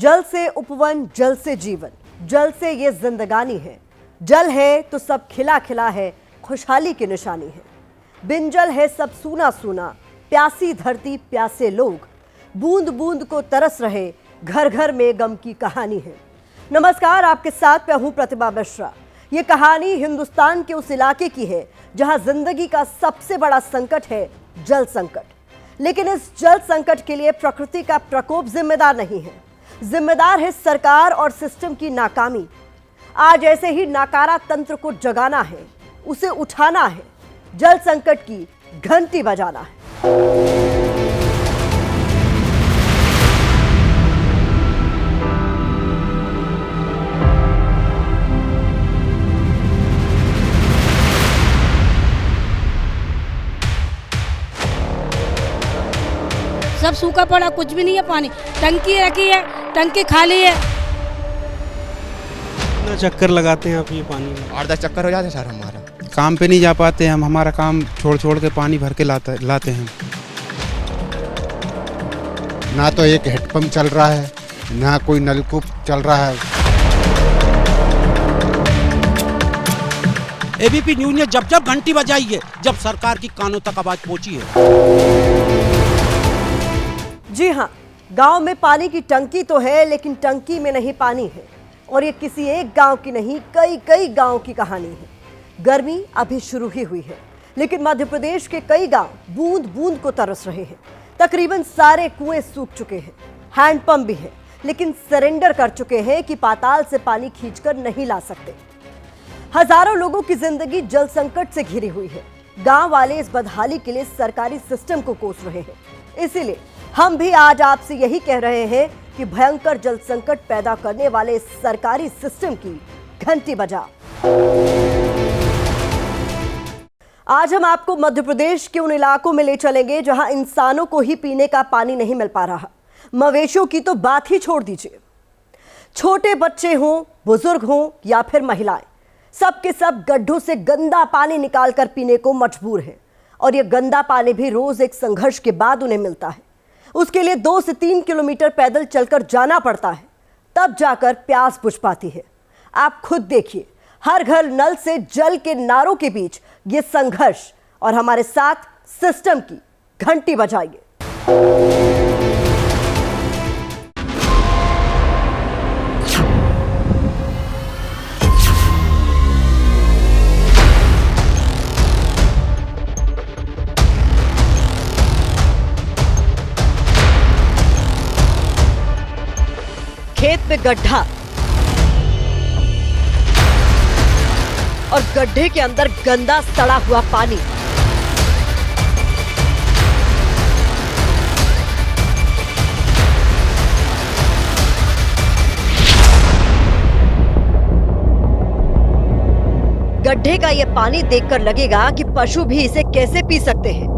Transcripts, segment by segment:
जल से उपवन, जल से जीवन, जल से ये जिंदगानी है। जल है तो सब खिला खिला है, खुशहाली की निशानी है। बिन जल है सब सूना सूना, प्यासी धरती प्यासे लोग, बूंद बूंद को तरस रहे, घर घर में गम की कहानी है। नमस्कार, आपके साथ मैं हूं प्रतिभा मिश्रा। ये कहानी हिंदुस्तान के उस इलाके की है जहां जिंदगी का सबसे बड़ा संकट है जल संकट। लेकिन इस जल संकट के लिए प्रकृति का प्रकोप जिम्मेदार नहीं है, जिम्मेदार है सरकार और सिस्टम की नाकामी। आज ऐसे ही नाकारा तंत्र को जगाना है, उसे उठाना है, जल संकट की घंटी बजाना है। सब सूखा पड़ा, कुछ भी नहीं है। पानी टंकी रखी है, टंकी खाली है। कितना चक्कर लगाते हैं आप ये पानी में? 8-10 चक्कर हो जाते हैं सर। हमारा काम पे नहीं जा पाते हम, हमारा काम छोड़ छोड़ के पानी भर के लाते हैं। ना तो एक हेडपंप चल रहा है, ना कोई नलकूप चल रहा है। एबीपी न्यूज ने जब जब घंटी बजाई है, जब सरकार की कानों तक आवाज पहुंची है। जी हाँ, गांव में पानी की टंकी तो है, लेकिन टंकी में नहीं पानी है। और ये किसी एक गांव की नहीं, कई कई गांव की कहानी है। गर्मी अभी शुरू ही हुई है, लेकिन मध्य प्रदेश के कई गांव बूंद बूंद को तरस रहे हैं। तकरीबन सारे कुएं सूख चुके हैं, हैंडपंप भी है, लेकिन सरेंडर कर चुके हैं कि पाताल से पानी खींचकर नहीं ला सकते। हजारों लोगों की जिंदगी जल संकट से घिरी हुई है। गांव वाले इस बदहाली के लिए सरकारी सिस्टम को कोस रहे हैं। इसीलिए हम भी आज आपसे यही कह रहे हैं कि भयंकर जल संकट पैदा करने वाले इस सरकारी सिस्टम की घंटी बजा। आज हम आपको मध्य प्रदेश के उन इलाकों में ले चलेंगे जहां इंसानों को ही पीने का पानी नहीं मिल पा रहा। मवेशियों की तो बात ही छोड़ दीजिए। छोटे बच्चे हों, बुजुर्ग हों या फिर महिलाएं, सब के सब गड्ढों से गंदा पानी निकालकर पीने को मजबूर हैं। और यह गंदा पानी भी रोज एक संघर्ष के बाद उन्हें मिलता है। उसके लिए 2 से 3 किलोमीटर पैदल चलकर जाना पड़ता है, तब जाकर प्यास बुझ पाती है। आप खुद देखिए, हर घर नल से जल के नारों के बीच ये संघर्ष, और हमारे साथ सिस्टम की घंटी बजाइए। खेत में गड्ढा और गड्ढे के अंदर गंदा सड़ा हुआ पानी। गड्ढे का यह पानी देखकर लगेगा कि पशु भी इसे कैसे पी सकते हैं।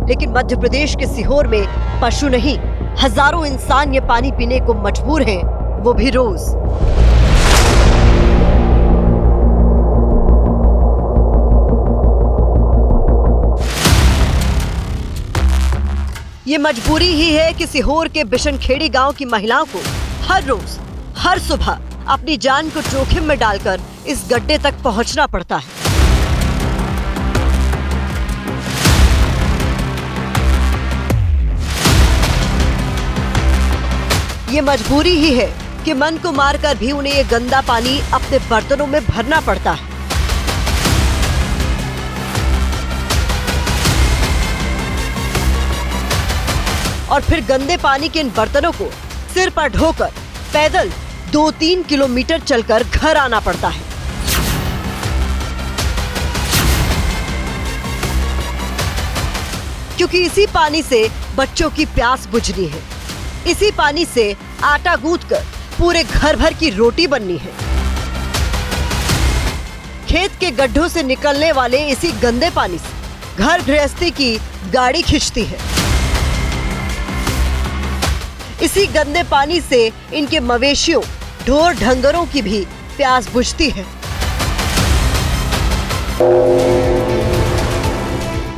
लेकिन मध्य प्रदेश के सीहोर में पशु नहीं, हजारों इंसान ये पानी पीने को मजबूर हैं, वो भी रोज। ये मजबूरी ही है कि सीहोर के बिशनखेड़ी गांव की महिलाओं को हर रोज, हर सुबह अपनी जान को जोखिम में डालकर इस गड्ढे तक पहुंचना पड़ता है। ये मजबूरी ही है कि मन को मारकर भी उन्हें ये गंदा पानी अपने बर्तनों में भरना पड़ता है। और फिर गंदे पानी के इन बर्तनों को सिर पर ढोकर पैदल 2-3 किलोमीटर चलकर घर आना पड़ता है। क्योंकि इसी पानी से बच्चों की प्यास बुझनी है, इसी पानी से आटा गूंथकर पूरे घर भर की रोटी बननी है। खेत के गड्ढों से निकलने वाले इसी गंदे पानी से घर गृहस्थी की गाड़ी खिंचती है। इसी गंदे पानी से इनके मवेशियों, ढोर ढंगरों की भी प्यास बुझती है।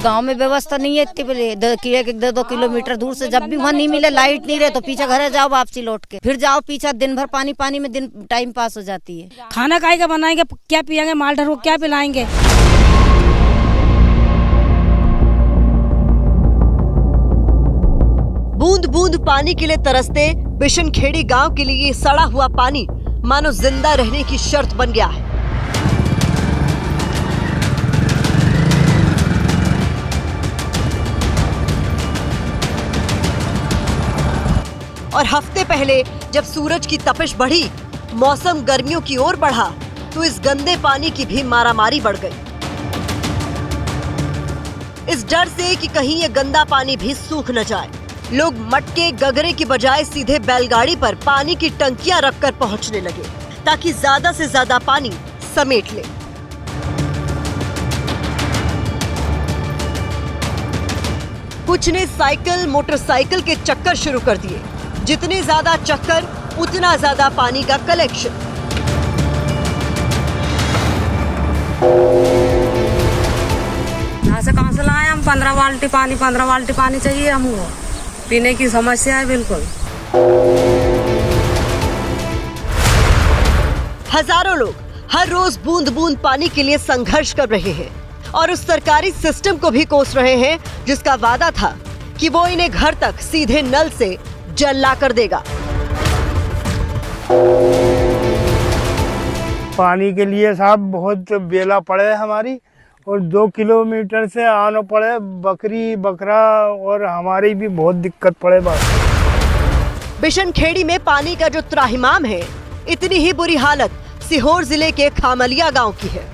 गांव में व्यवस्था नहीं है इतनी बड़ी कि 1-2 किलोमीटर दूर से जब भी वहाँ नहीं मिले, लाइट नहीं रहे तो पीछे घर जाओ वापसी लौट के, फिर जाओ पीछे, दिन भर पानी में दिन टाइम पास हो जाती है। खाना खाएगा बनाएंगे, क्या पियेंगे, माल ढर को क्या पिलाएंगे। बूंद बूंद पानी के लिए तरसते बिशनखेड़ी गांव के लिए सड़ा हुआ पानी मानो जिंदा रहने की शर्त बन गया है। और हफ्ते पहले जब सूरज की तपिश बढ़ी, मौसम गर्मियों की ओर बढ़ा, तो इस गंदे पानी की भी मारामारी बढ़ गई। इस डर से कि कहीं ये गंदा पानी भी सूख न जाए, लोग मटके गगरे की बजाय सीधे बैलगाड़ी पर पानी की टंकियां रखकर पहुंचने लगे ताकि ज्यादा से ज्यादा पानी समेट ले। कुछ ने साइकिल मोटरसाइकिल के चक्कर शुरू कर दिए। जितने ज्यादा चक्कर उतना ज्यादा पानी का कलेक्शन। यहाँ से कहाँ से लाए हम 15 बाल्टी पानी चाहिए हमको, पीने की समस्या है बिल्कुल। हजारों लोग हर रोज बूंद बूंद पानी के लिए संघर्ष कर रहे हैं और उस सरकारी सिस्टम को भी कोस रहे हैं जिसका वादा था कि वो इन्हें घर तक सीधे नल से जल ला कर देगा। पानी के लिए साहब बहुत बेला पड़े हमारी, और 2 किलोमीटर से आना पड़े, बकरी बकरा और हमारी भी बहुत दिक्कत पड़े। बात बिशनखेड़ी में पानी का जो त्राहिमाम है, इतनी ही बुरी हालत सीहोर जिले के खामलिया गांव की है।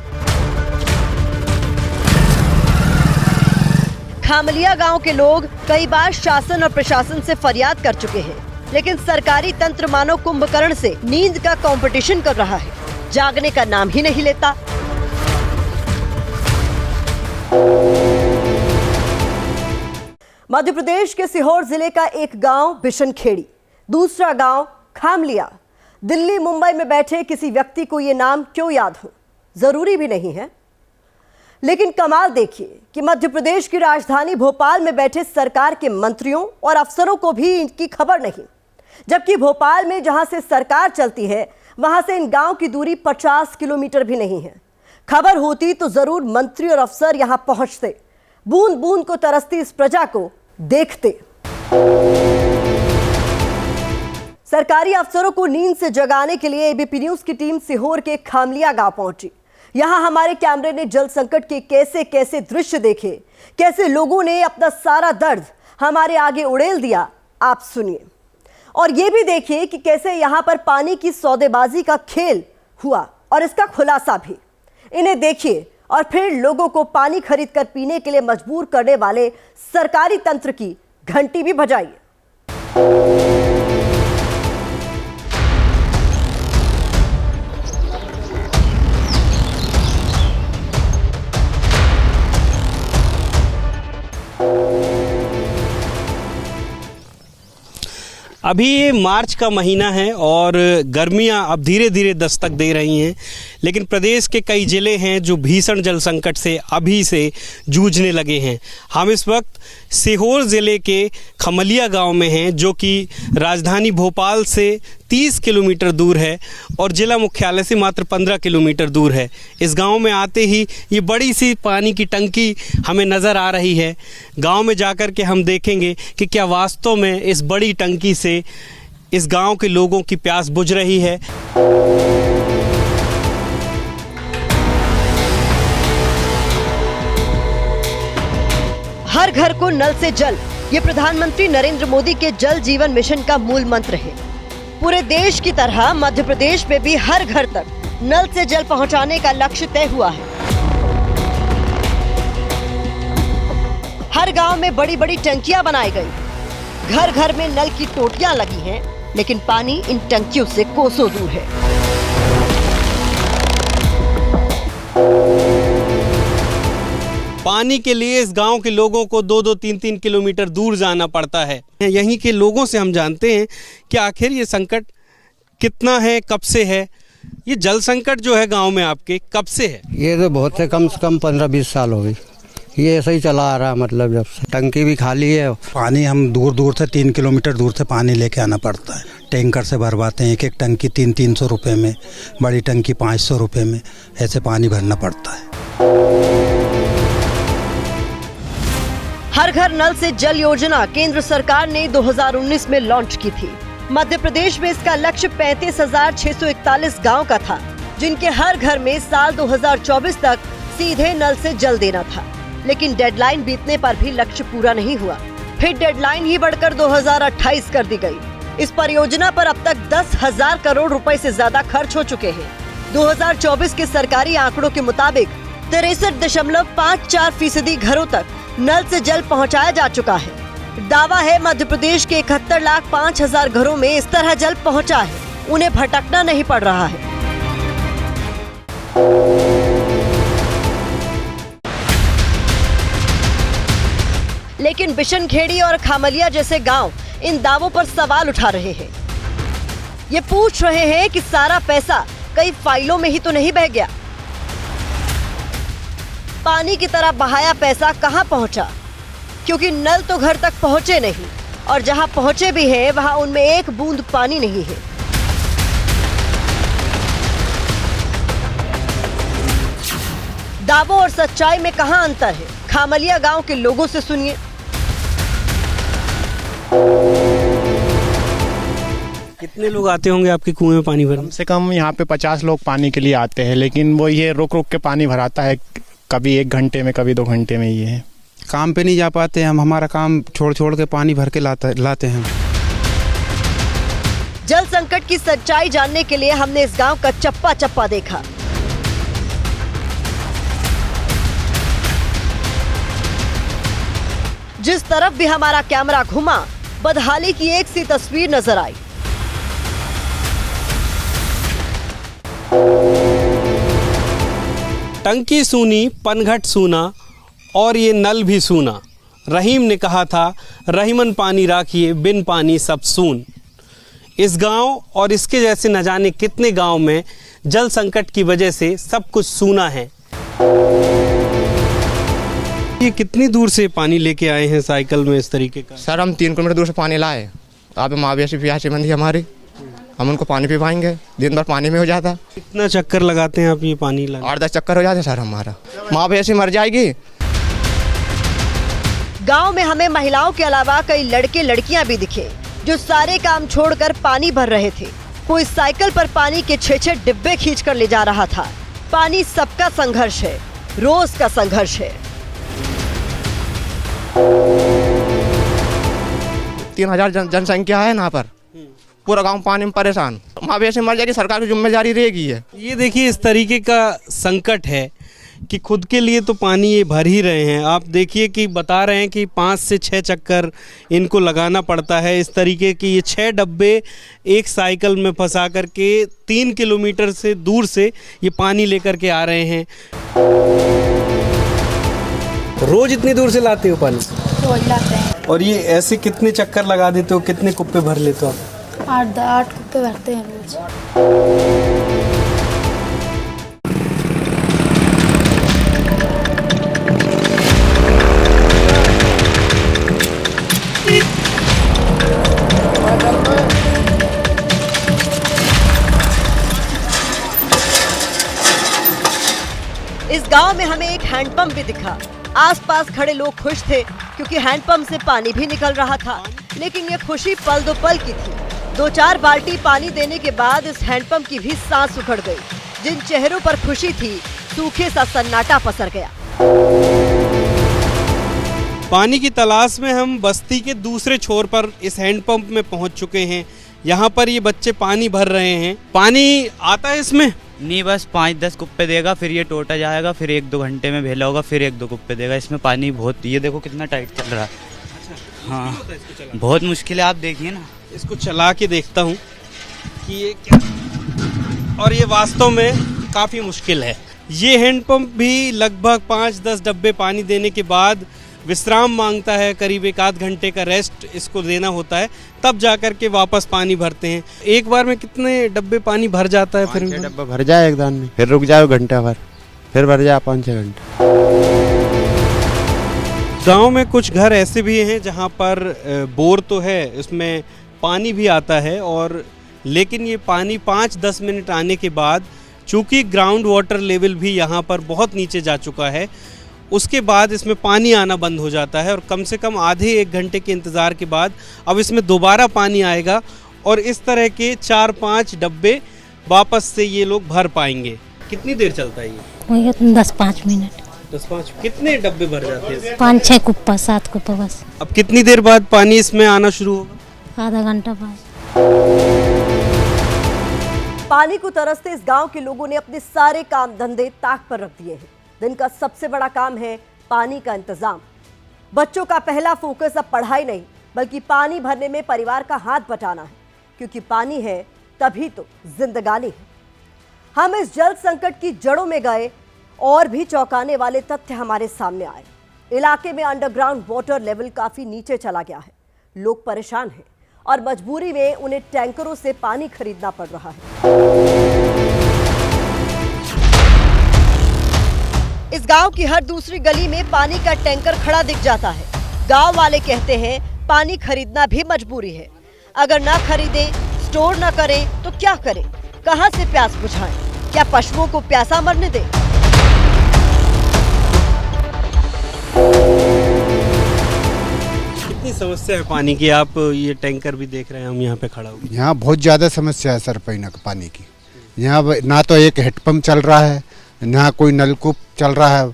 खामलिया गांव के लोग कई बार शासन और प्रशासन से फरियाद कर चुके हैं, लेकिन सरकारी तंत्र मानो कुंभकर्ण से नींद का कंपटीशन कर रहा है, जागने का नाम ही नहीं लेता। मध्य प्रदेश के सीहोर जिले का एक गांव बिशनखेड़ी, दूसरा गांव खामलिया। दिल्ली मुंबई में बैठे किसी व्यक्ति को ये नाम क्यों याद हो, जरूरी भी नहीं है, लेकिन कमाल देखिए कि मध्य प्रदेश की राजधानी भोपाल में बैठे सरकार के मंत्रियों और अफसरों को भी इनकी खबर नहीं, जबकि भोपाल में जहां से सरकार चलती है वहां से इन गांव की दूरी 50 किलोमीटर भी नहीं है। खबर होती तो जरूर मंत्री और अफसर यहां पहुंचते, बूंद बूंद को तरसती इस प्रजा को देखते। सरकारी अफसरों को नींद से जगाने के लिए एबीपी न्यूज की टीम सीहोर के खामलिया गांव पहुंची। यहां हमारे कैमरे ने जल संकट के कैसे कैसे दृश्य देखे, कैसे लोगों ने अपना सारा दर्द हमारे आगे उड़ेल दिया, आप सुनिए। और ये भी देखिए कि कैसे यहां पर पानी की सौदेबाजी का खेल हुआ और इसका खुलासा भी। इन्हें देखिए और फिर लोगों को पानी खरीदकर पीने के लिए मजबूर करने वाले सरकारी तंत्र की घंटी भी बजाइए। अभी ये मार्च का महीना है और गर्मियां अब धीरे धीरे दस्तक दे रही हैं, लेकिन प्रदेश के कई ज़िले हैं जो भीषण जल संकट से अभी से जूझने लगे हैं। हम इस वक्त सीहोर ज़िले के खामलिया गांव में हैं, जो कि राजधानी भोपाल से 30 किलोमीटर दूर है और ज़िला मुख्यालय से मात्र 15 किलोमीटर दूर है। इस गांव में आते ही ये बड़ी सी पानी की टंकी हमें नज़र आ रही है। गांव में जाकर के हम देखेंगे कि क्या वास्तव में इस बड़ी टंकी से इस गांव के लोगों की प्यास बुझ रही है। हर घर को नल से जल, ये प्रधानमंत्री नरेंद्र मोदी के जल जीवन मिशन का मूल मंत्र है। पूरे देश की तरह मध्य प्रदेश में भी हर घर तक नल से जल पहुंचाने का लक्ष्य तय हुआ है। हर गांव में बड़ी बड़ी टंकियां बनाई गई, घर घर में नल की टोटियां लगी हैं, लेकिन पानी इन टंकियों से कोसों दूर है। पानी के लिए इस गांव के लोगों को 2-2, 3-3 किलोमीटर दूर जाना पड़ता है। यहीं के लोगों से हम जानते हैं कि आखिर ये संकट कितना है, कब से है। ये जल संकट जो है गांव में आपके कब से है? ये तो बहुत है, कम से कम 15-20 साल हो गई। ये ऐसे ही चला आ रहा, मतलब जब से टंकी भी खाली है। पानी हम दूर दूर से 3 किलोमीटर दूर से पानी लेके आना पड़ता है। टैंकर से भरवाते हैं, एक टंकी 300 रुपये में, बड़ी टंकी 500 रुपये में, ऐसे पानी भरना पड़ता है। हर घर नल से जल योजना केंद्र सरकार ने 2019 में लॉन्च की थी। मध्य प्रदेश में इसका लक्ष्य 35,641 गांव का था, जिनके हर घर में साल 2024 तक सीधे नल से जल देना था। लेकिन डेडलाइन बीतने पर भी लक्ष्य पूरा नहीं हुआ। फिर डेडलाइन ही बढ़कर 2028 कर दी गई। इस परियोजना पर अब तक 10,000 करोड़ रुपए से ज्यादा खर्च हो चुके हैं। 2024 के सरकारी आंकड़ों के मुताबिक 63.54% घरों तक नल से जल पहुंचाया जा चुका है। दावा है मध्य प्रदेश के 71,05,000 घरों में इस तरह जल पहुंचा है, उन्हें भटकना नहीं पड़ रहा है। लेकिन बिशनखेड़ी और खामलिया जैसे गांव इन दावों पर सवाल उठा रहे हैं। ये पूछ रहे हैं कि सारा पैसा कई फाइलों में ही तो नहीं बह गया। पानी की तरह बहाया पैसा कहां पहुंचा? क्योंकि नल तो घर तक पहुंचे नहीं, और जहां पहुंचे भी हैं वहां उनमें एक बूंद पानी नहीं है। दावों और सच्चाई में कहां अंतर है? खामलिया गांव के लोगों से सुनिए। कितने लोग आते होंगे आपके कुएं में पानी भरने? कम से कम यहाँ पे 50 लोग पानी के लिए आते हैं, लेकिन वो ये रुक रुक के पानी भराता है, कभी 1 घंटे में, कभी 2 घंटे में। ये है, काम पे नहीं जा पाते हम, हमारा काम छोड़ छोड़ के पानी भर के लाते हैं। जल संकट की सच्चाई जानने के लिए हमने इस गांव का चप्पा चप्पा देखा। जिस तरफ भी हमारा कैमरा घुमा, बदहाली की एक सी तस्वीर नजर आई। टंकी सूनी, पनघट सूना और ये नल भी सूना। रहीम ने कहा था, रहीमन पानी राखिए, बिन पानी सब सून। इस गांव और इसके जैसे न जाने कितने गांव में जल संकट की वजह से सब कुछ सूना है। ये कितनी दूर से पानी लेके आए हैं साइकिल में इस तरीके का? सर हम 3 किलोमीटर दूर से पानी लाए। आप मवेशी प्यासी बंदी हमारी, हम उनको पानी पिवाएंगे, दिन भर पानी में हो जाता। कितना चक्कर लगाते हैं आप ये पानी लाने? 8-10 चक्कर हो जाते सर हमारा, मवेशी मर जाएगी। गांव में हमें महिलाओं के अलावा कई लड़के लड़कियां भी दिखे, जो सारे काम छोड़कर पानी भर रहे थे। कोई साइकिल पर पानी के 6-6 डिब्बे खींच कर ले जा रहा था। पानी सबका संघर्ष है, रोज का संघर्ष है। 3000 जनसंख्या है यहाँ पर, पूरा गांव पानी में परेशान। मवेशी मर जाएगी, सरकार की जिम्मेदारी रहेगी। ये देखिए इस तरीके का संकट है कि खुद के लिए तो पानी ये भर ही रहे हैं। आप देखिए कि बता रहे हैं कि 5 से 6 चक्कर इनको लगाना पड़ता है। इस तरीके की ये 6 डब्बे एक साइकिल में फंसा करके 3 किलोमीटर से दूर से ये पानी लेकर के आ रहे हैं। रोज इतनी दूर से लाते हो पानी? रोज लाते हैं। और ये ऐसे कितने चक्कर लगा देते हो, कितने कुप्पे भर लेते हो आप? 8 कुप्पे भरते हैं रोज। इस गांव में हमें एक हैंडपंप भी दिखा। आसपास खड़े लोग खुश थे क्योंकि हैंडपंप से पानी भी निकल रहा था, लेकिन ये खुशी पल दो पल की थी। 2-4 बाल्टी पानी देने के बाद इस हैंडपंप की भी सांस उखड़ गई। जिन चेहरों पर खुशी थी, सूखे सा सन्नाटा पसर गया। पानी की तलाश में हम बस्ती के दूसरे छोर पर इस हैंडपंप में पहुंच चुके हैं। यहाँ पर ये बच्चे पानी भर रहे हैं। पानी आता है इसमें? नहीं, बस 5-10 कुप्पे देगा, फिर ये टोटा जाएगा, फिर 1-2 घंटे में भेला होगा, फिर 1-2 कुप्पे देगा। इसमें पानी बहुत, ये देखो कितना टाइट चल रहा है। हाँ, बहुत मुश्किल है, आप देखिए ना। इसको चला के देखता हूँ कि ये क्या, और ये वास्तव में काफ़ी मुश्किल है। ये हैंडपंप भी लगभग 5-10 डब्बे पानी देने के बाद विश्राम मांगता है। करीब 1-8 घंटे का रेस्ट इसको देना होता है, तब जाकर के वापस पानी भरते हैं। एक बार में कितने डब्बे पानी भर जाता है? फिर 5-6 डब्बा भर जाए एक दान में, फिर रुक जाओ घंटा भर, फिर भर जाए 5-6 घंटे। गांव में कुछ घर ऐसे भी हैं जहां पर बोर तो है, इसमें पानी भी आता है, और लेकिन ये पानी 5-10 मिनट आने के बाद चूँकि ग्राउंड वाटर लेवल भी यहाँ पर बहुत नीचे जा चुका है, उसके बाद इसमें पानी आना बंद हो जाता है और कम से कम आधे 1 घंटे के इंतज़ार के बाद अब इसमें दोबारा पानी आएगा और इस तरह के 4-5 डब्बे वापस से ये लोग भर पाएंगे। कितनी देर चलता है ये? 10-5 मिनट। 10-5 कितने डब्बे भर जाते हैं? 5-6 कुप्पा 7 कुप्पा बस। अब कितनी देर बाद पानी इसमें आना शुरू होगा? आधा घंटा बाद। पानी को तरसते इस गांव के लोगों ने अपने सारे काम धंधे ताक पर रख दिए हैं। दिन का सबसे बड़ा काम है पानी का इंतजाम। बच्चों का पहला फोकस अब पढ़ाई नहीं बल्कि पानी भरने में परिवार का हाथ बटाना है, क्योंकि पानी है तभी तो जिंदगानी है। हम इस जल संकट की जड़ों में गए और भी चौंकाने वाले तथ्य हमारे सामने आए। इलाके में अंडरग्राउंड वाटर लेवल काफी नीचे चला गया है। लोग परेशान हैं और मजबूरी में उन्हें टैंकरों से पानी खरीदना पड़ रहा है। इस गांव की हर दूसरी गली में पानी का टैंकर खड़ा दिख जाता है। गांव वाले कहते हैं पानी खरीदना भी मजबूरी है। अगर ना खरीदें, स्टोर ना करें तो क्या करें? कहां से प्यास बुझाएं? क्या पशुओं को प्यासा मरने दें? कितनी समस्या है पानी की? आप ये टैंकर भी देख रहे हैं, हम यहाँ पे खड़ा हुए। यहाँ बहुत ज़्यादा समस्या है सर पानी की। यहाँ ना तो एक हेडपम्प चल रहा है, ना कोई नलकूप चल रहा है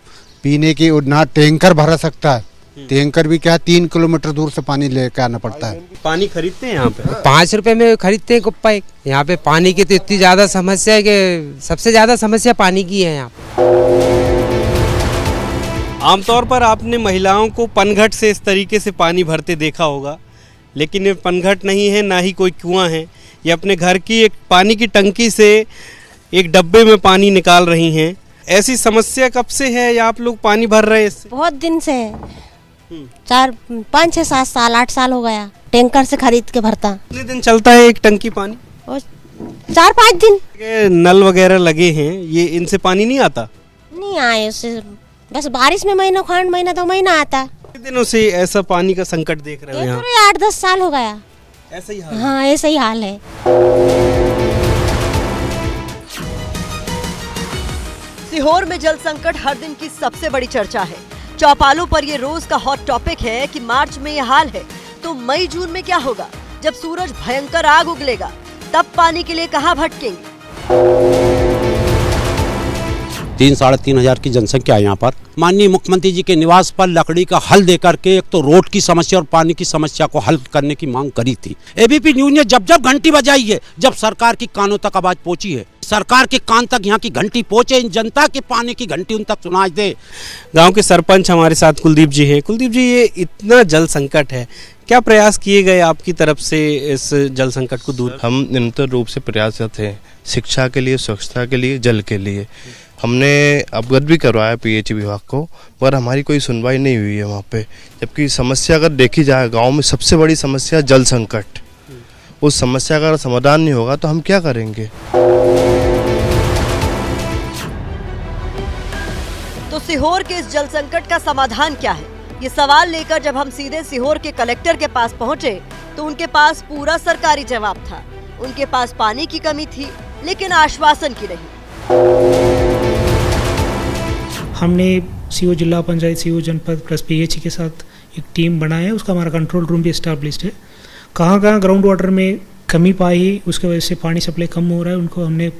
पीने की, और ना टैंकर भरा सकता है। टैंकर भी क्या 3 किलोमीटर दूर से पानी लेकर आना पड़ता है। पानी खरीदते हैं यहाँ पे 5 रुपए में खरीदते हैं कुप्पा एक। यहाँ पे पानी की तो इतनी ज्यादा समस्या है कि सबसे ज्यादा समस्या पानी की है यहाँ पे। आमतौर पर आपने महिलाओं को पनघट से इस तरीके से पानी भरते देखा होगा, लेकिन ये पनघट नहीं है, ना ही कोई कुआं है। ये अपने घर की एक पानी की टंकी से एक डब्बे में पानी निकाल रही हैं। ऐसी समस्या कब से है या आप लोग पानी भर रहे हैं इससे? बहुत दिन से है। 5-6-7 साल 8 साल हो गया टैंकर से खरीद के भरता। कितने दिन चलता है एक टंकी पानी? 4-5 दिन। नल वगैरह लगे हैं, ये इनसे पानी नहीं आता? नहीं आए उससे, बस बारिश में महीना खांड महीना 2 महीना आता। कितने दिनों से ऐसा पानी का संकट देख रहे हो यहाँ? 8-10 साल हो गया। ऐसा ही हाल? हाँ ऐसा ही हाल है। सीहोर में जल संकट हर दिन की सबसे बड़ी चर्चा है। चौपालों पर ये रोज का हॉट टॉपिक है कि मार्च में ये हाल है तो मई जून में क्या होगा? जब सूरज भयंकर आग उगलेगा तब पानी के लिए कहां भटकेंगे? 3-3.5 हजार की जनसंख्या है यहाँ पर। माननीय मुख्यमंत्री जी के निवास पर लकड़ी का हल देकर के एक तो रोड की समस्या और पानी की समस्या को हल करने की मांग करी थी। एबीपी न्यूज ने जब जब घंटी बजाई है, जब सरकार की कानों तक आवाज पहुंची है, सरकार के कान तक यहाँ की घंटी पहुंचे, इन जनता के पानी की घंटी उन तक सुनाई दे। गांव के सरपंच हमारे साथ कुलदीप जी हैं। कुलदीप जी, ये इतना जल संकट है, क्या प्रयास किए गए आपकी तरफ से इस जल संकट को दूर? हम निरंतर रूप से प्रयासरत हैं, शिक्षा के लिए, स्वच्छता के लिए, जल के लिए। हमने अवगत भी करवाया पीएच विभाग को, पर हमारी कोई सुनवाई नहीं हुई है वहाँ पे। जबकि समस्या अगर देखी जाए, गांव में सबसे बड़ी समस्या जल संकट। उस समस्या का समाधान नहीं होगा तो हम क्या करेंगे? तो सीहोर के इस जल संकट का समाधान क्या है? ये सवाल लेकर जब हम सीधे सीहोर के कलेक्टर के पास पहुंचे तो उनके पास पूरा सरकारी जवाब था। उनके पास पानी की कमी थी लेकिन आश्वासन की नहीं। हमने सीओ जिला पंचायत, सीओ जनपद प्लस पीएचई के साथ एक टीम बनाया है। उसका हमारा कंट्रोल रूम भी एस्टैब्लिश्ड है। कहाँ कहाँ ग्राउंड वाटर में कमी पाई, उसके वजह से पानी सप्लाई कम हो रहा है, उनको हमने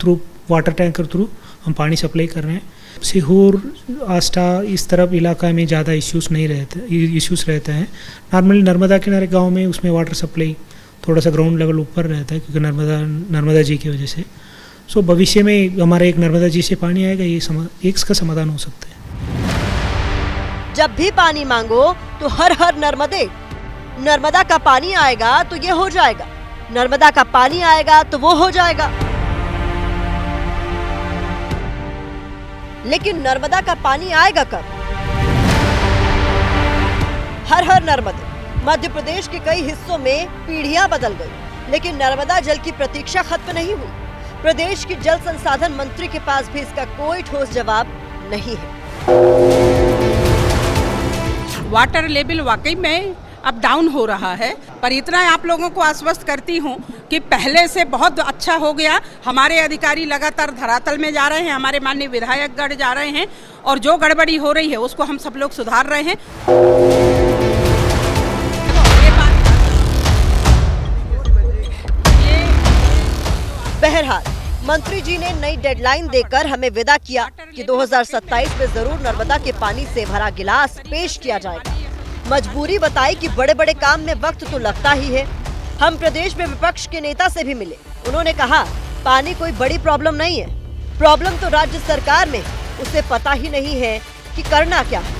थ्रू वाटर टैंकर थ्रू हम पानी सप्लाई कर रहे हैं। सीहोर, आस्था इस तरफ इलाका में ज़्यादा इश्यूज रहते हैं। नॉर्मली नर्मदा किनारे गांव में उसमें वाटर सप्लाई थोड़ा सा ग्राउंड लेवल ऊपर रहता है क्योंकि नर्मदा जी की वजह से। सो भविष्य में हमारे एक नर्मदा जी से पानी आएगा, ये इसका समाधान हो सकता है। जब भी पानी मांगो तो हर हर नर्मदे। नर्मदा का पानी आएगा तो ये हो जाएगा, नर्मदा का पानी आएगा तो वो हो जाएगा। लेकिन नर्मदा का पानी आएगा कब? हर हर नर्मदे। मध्य प्रदेश के कई हिस्सों में पीढ़ियां बदल गई लेकिन नर्मदा जल की प्रतीक्षा खत्म नहीं हुई। प्रदेश की जल संसाधन मंत्री के पास भी इसका कोई ठोस जवाब नहीं है। वाटर लेवल वाकई में अब डाउन हो रहा है, पर इतना आप लोगों को आश्वस्त करती हूँ कि पहले से बहुत अच्छा हो गया। हमारे अधिकारी लगातार धरातल में जा रहे हैं, हमारे माननीय विधायकगण जा रहे हैं और जो गड़बड़ी हो रही है उसको हम सब लोग सुधार रहे हैं। बहरहाल मंत्री जी ने नई डेडलाइन देकर हमें विदा किया कि 2027 में जरूर नर्मदा के पानी से भरा गिलास पेश किया जाएगा। मजबूरी बताई कि बड़े बड़े काम में वक्त तो लगता ही है। हम प्रदेश में विपक्ष के नेता से भी मिले, उन्होंने कहा पानी कोई बड़ी प्रॉब्लम नहीं है, प्रॉब्लम तो राज्य सरकार में, उसे पता ही नहीं है कि करना क्या है।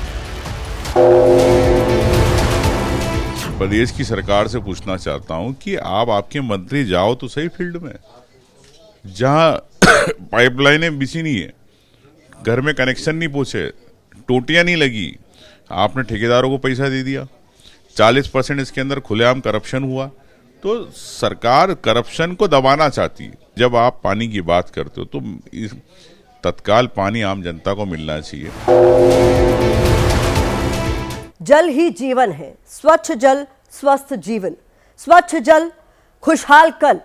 प्रदेश की सरकार से पूछना चाहता हूं कि आपके मंत्री जाओ तो सही फील्ड में, जहां पाइपलाइनें बिछी नहीं है, घर में कनेक्शन नहीं पहुंचे, टोटियां नहीं लगी, आपने ठेकेदारों को पैसा दे दिया, 40% इसके अंदर खुलेआम करप्शन हुआ। तो सरकार करप्शन को दबाना चाहती है। जब आप पानी की बात करते हो तो तत्काल पानी आम जनता को मिलना चाहिए। जल ही जीवन है, स्वच्छ जल स्वस्थ जीवन, स्वच्छ जल खुशहाल कल।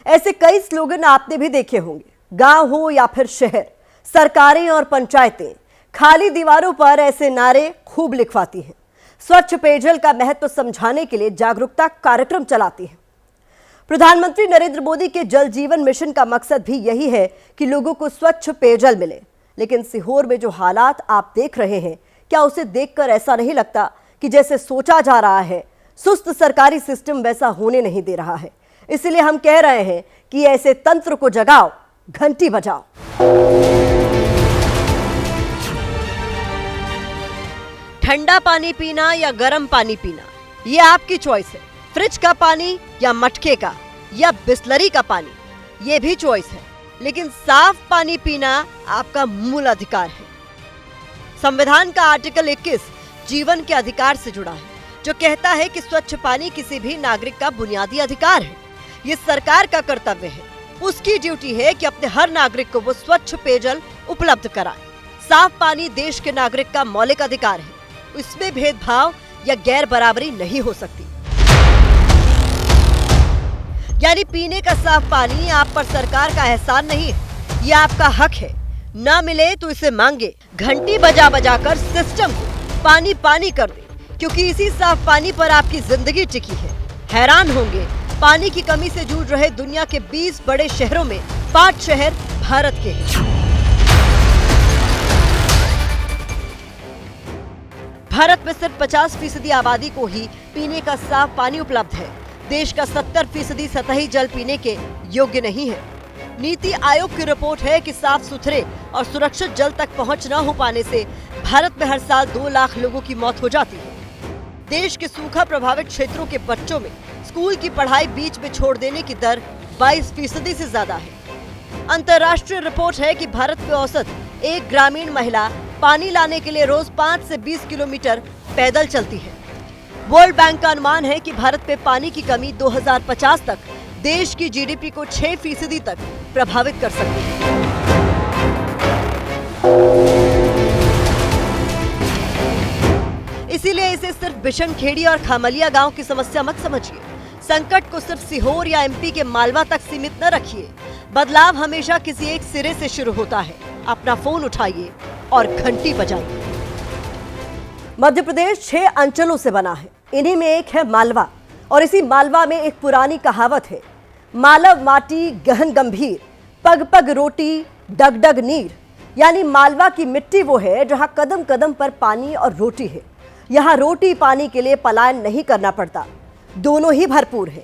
ऐसे कई स्लोगन आपने भी देखे होंगे। गांव हो या फिर शहर, सरकारें और पंचायतें खाली दीवारों पर ऐसे नारे खूब लिखवाती हैं। स्वच्छ पेयजल का महत्व समझाने के लिए जागरूकता कार्यक्रम चलाती हैं। प्रधानमंत्री नरेंद्र मोदी के जल जीवन मिशन का मकसद भी यही है कि लोगों को स्वच्छ पेयजल मिले। लेकिन सीहोर में जो हालात आप देख रहे हैं, क्या उसे देखकर ऐसा नहीं लगता कि जैसे सोचा जा रहा है, सुस्त सरकारी सिस्टम वैसा होने नहीं दे रहा है। इसलिए हम कह रहे हैं कि ऐसे तंत्र को जगाओ, घंटी बजाओ। ठंडा पानी पीना या गर्म पानी पीना, ये आपकी चॉइस है। फ्रिज का पानी या मटके का या बिस्लरी का पानी, ये भी चॉइस है। लेकिन साफ पानी पीना आपका मूल अधिकार है। संविधान का आर्टिकल 21 जीवन के अधिकार से जुड़ा है, जो कहता है कि स्वच्छ पानी किसी भी नागरिक का बुनियादी अधिकार है। ये सरकार का कर्तव्य है, उसकी ड्यूटी है कि अपने हर नागरिक को वो स्वच्छ पेयजल उपलब्ध कराए। साफ पानी देश के नागरिक का मौलिक अधिकार है, इसमें भेदभाव या गैर बराबरी नहीं हो सकती। यानी पीने का साफ पानी आप पर सरकार का एहसान नहीं है, ये आपका हक है। ना मिले तो इसे मांगे, घंटी बजा बजा कर सिस्टम को पानी पानी कर दे, क्योंकि इसी साफ पानी पर आपकी जिंदगी टिकी है। हैरान होंगे, पानी की कमी से जूझ रहे दुनिया के 20 बड़े शहरों में 5 शहर भारत के हैं। भारत में सिर्फ 50% आबादी को ही पीने का साफ पानी उपलब्ध है। देश का 70% सतही जल पीने के योग्य नहीं है। नीति आयोग की रिपोर्ट है कि साफ सुथरे और सुरक्षित जल तक पहुंच न हो पाने से भारत में हर साल 2 लाख लोगों की मौत हो जाती है। देश के सूखा प्रभावित क्षेत्रों के बच्चों में स्कूल की पढ़ाई बीच में छोड़ देने की दर 22% से ज्यादा है। अंतर्राष्ट्रीय रिपोर्ट है कि भारत में औसत एक ग्रामीण महिला पानी लाने के लिए रोज 5 से 20 किलोमीटर पैदल चलती है। वर्ल्ड बैंक का अनुमान है कि भारत में पानी की कमी 2050 तक देश की जीडीपी को 6% तक प्रभावित कर सकती है। इसीलिए इसे सिर्फ बिशनखेड़ी और खामलिया गांव की समस्या मत समझिए। संकट को सिर्फ सीहोर या एमपी के मालवा तक सीमित न रखिए। बदलाव हमेशा किसी एक सिरे से शुरू होता है। अपना फोन उठाइए और घंटी बजाइए। मध्य प्रदेश 6 अंचलों से बना है। इन्हीं में एक है मालवा, और इसी मालवा में एक पुरानी कहावत है, मालव माटी गहन गंभीर, पग पग रोटी डग डग नीर। यानी मालवा की मिट्टी वो है जहां कदम कदम पर पानी और रोटी है। यहाँ रोटी पानी के लिए पलायन नहीं करना पड़ता, दोनों ही भरपूर है।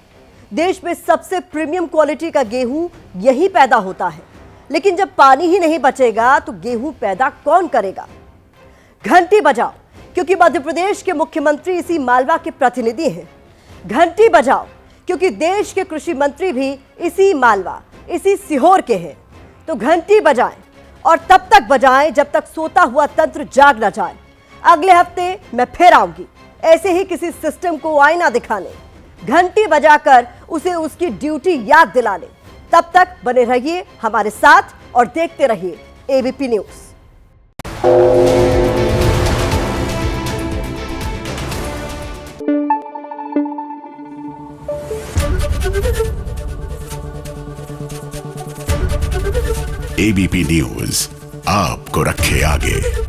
देश में सबसे प्रीमियम क्वालिटी का गेहूं यही पैदा होता है। लेकिन जब पानी ही नहीं बचेगा तो गेहूं पैदा कौन करेगा? घंटी बजाओ, क्योंकि मध्य प्रदेश के मुख्यमंत्री इसी मालवा के प्रतिनिधि हैं। घंटी बजाओ, क्योंकि देश के कृषि मंत्री भी इसी मालवा, इसी सीहोर के हैं। तो घंटी बजाएं, और तब तक बजाएं जब तक सोता हुआ तंत्र जाग न जाए। अगले हफ्ते मैं फिर आऊंगी ऐसे ही किसी सिस्टम को आईना दिखाने, घंटी बजाकर उसे उसकी ड्यूटी याद दिलाने। तब तक बने रहिए हमारे साथ और देखते रहिए एबीपी न्यूज। एबीपी न्यूज आपको रखे आगे।